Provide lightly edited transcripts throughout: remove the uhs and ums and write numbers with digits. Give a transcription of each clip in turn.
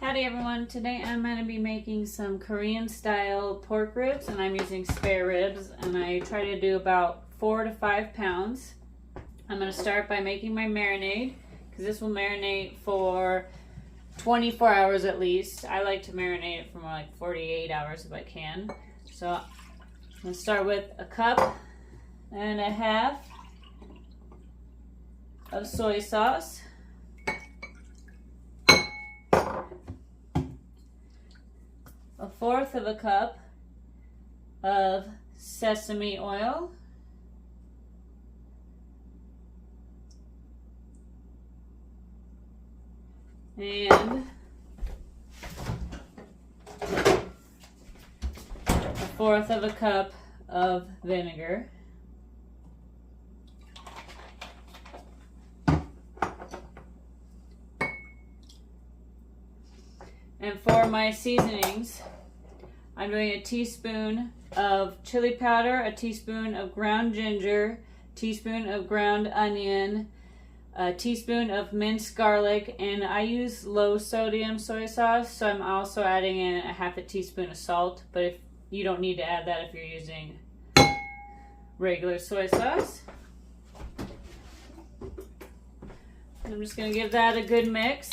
Howdy everyone, today I'm going to be making some Korean style pork ribs and I'm using spare ribs and I try to do about 4 to 5 pounds. I'm going to start by making my marinade because this will marinate for 24 hours at least. I like to marinate it for more like 48 hours if I can. So I'm going to start with a cup and a half of soy sauce. A fourth of a cup of sesame oil, and a fourth of a cup of vinegar. And for my seasonings, I'm doing a teaspoon of chili powder, a teaspoon of ground ginger, teaspoon of ground onion, a teaspoon of minced garlic, and I use low sodium soy sauce, so I'm also adding in a half a teaspoon of salt, but if you don't need to add that if you're using regular soy sauce. And I'm just going to give that a good mix.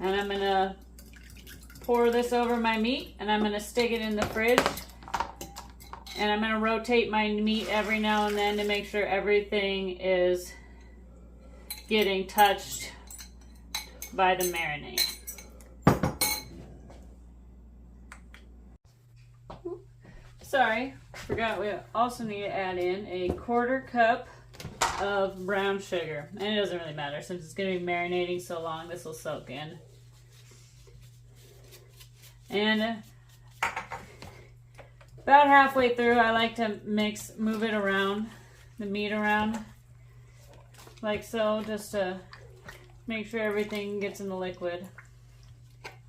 And I'm going to pour this over my meat and I'm going to stick it in the fridge. And I'm going to rotate my meat every now and then to make sure everything is getting touched by the marinade. Sorry, forgot we also need to add in a 1/4 cup of brown sugar. And it doesn't really matter since it's going to be marinating so long, this will soak in. And about halfway through, I like to move it around, the meat around, like so, just to make sure everything gets in the liquid.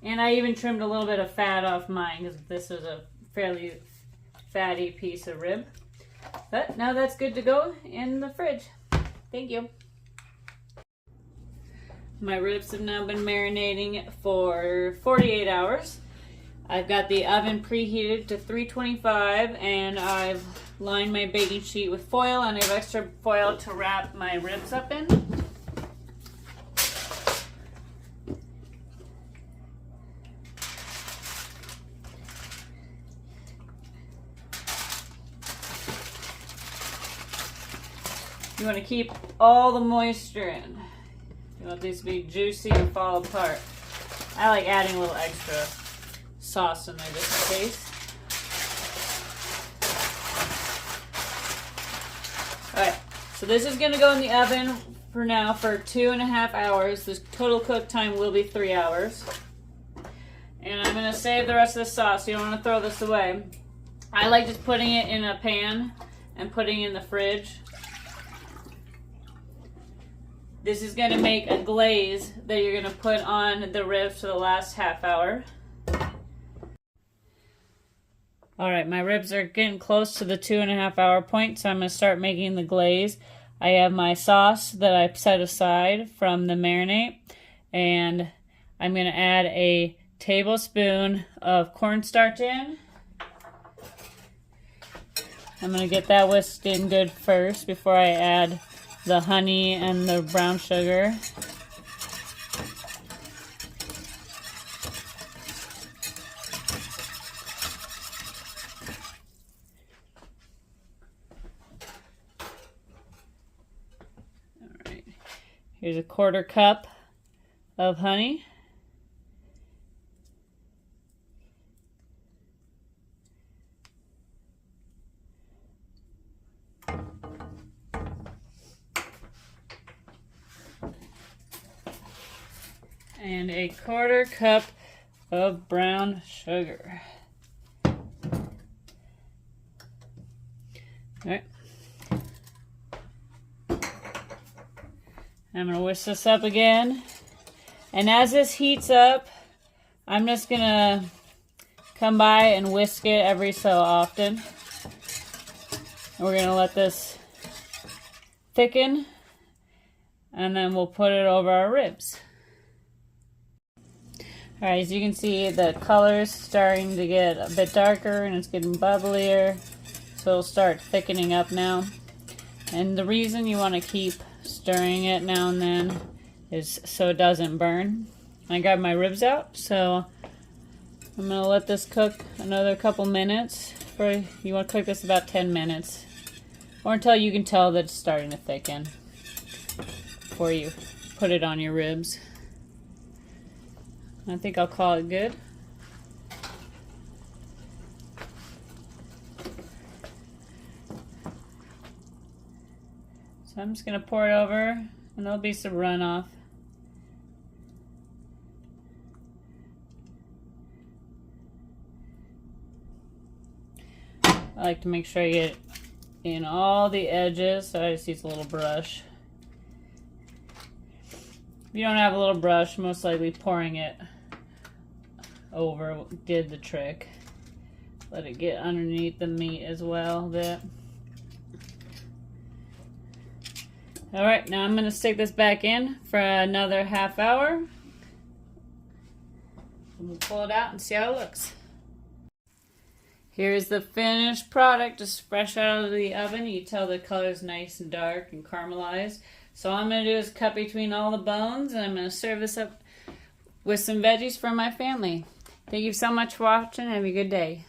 And I even trimmed a little bit of fat off mine because this is a fairly fatty piece of rib. But now that's good to go in the fridge. Thank you. My ribs have now been marinating for 48 hours. I've got the oven preheated to 325 and I've lined my baking sheet with foil and I have extra foil to wrap my ribs up in. You want to keep all the moisture in. You want these to be juicy and fall apart. I like adding a little extra sauce in there just in case. Alright, so this is going to go in the oven for now for 2.5 hours. The total cook time will be 3 hours. And I'm going to save the rest of the sauce. You don't want to throw this away. I like just putting it in a pan and putting it in the fridge. This is going to make a glaze that you're going to put on the ribs for the last half hour. Alright, my ribs are getting close to the 2.5 hour point, so I'm going to start making the glaze. I have my sauce that I set aside from the marinade, and I'm going to add a tablespoon of cornstarch in. I'm going to get that whisked in good first before I add the honey and the brown sugar. Alright, here's a 1/4 cup of honey. And a 1/4 cup of brown sugar. Alright. I'm going to whisk this up again. And as this heats up, I'm just going to come by and whisk it every so often. And we're going to let this thicken. and then we'll put it over our ribs. Alright, as you can see, the color's starting to get a bit darker and it's getting bubblier, so it'll start thickening up now. And the reason you want to keep stirring it now and then is so it doesn't burn. I got my ribs out, so I'm going to let this cook another couple minutes. You want to cook this about 10 minutes, or until you can tell that it's starting to thicken before you put it on your ribs. I think I'll call it good. So I'm just going to pour it over, and there'll be some runoff. I like to make sure I get in all the edges, so I just use a little brush. If you don't have a little brush, most likely pouring it over did the trick. Let it get underneath the meat as well a bit. Alright, now I'm going to stick this back in for another half hour. We'll pull it out and see how it looks. Here's the finished product, just fresh out of the oven. You can tell the color's nice and dark and caramelized. So all I'm going to do is cut between all the bones, and I'm going to serve this up with some veggies for my family. Thank you so much for watching. Have a good day.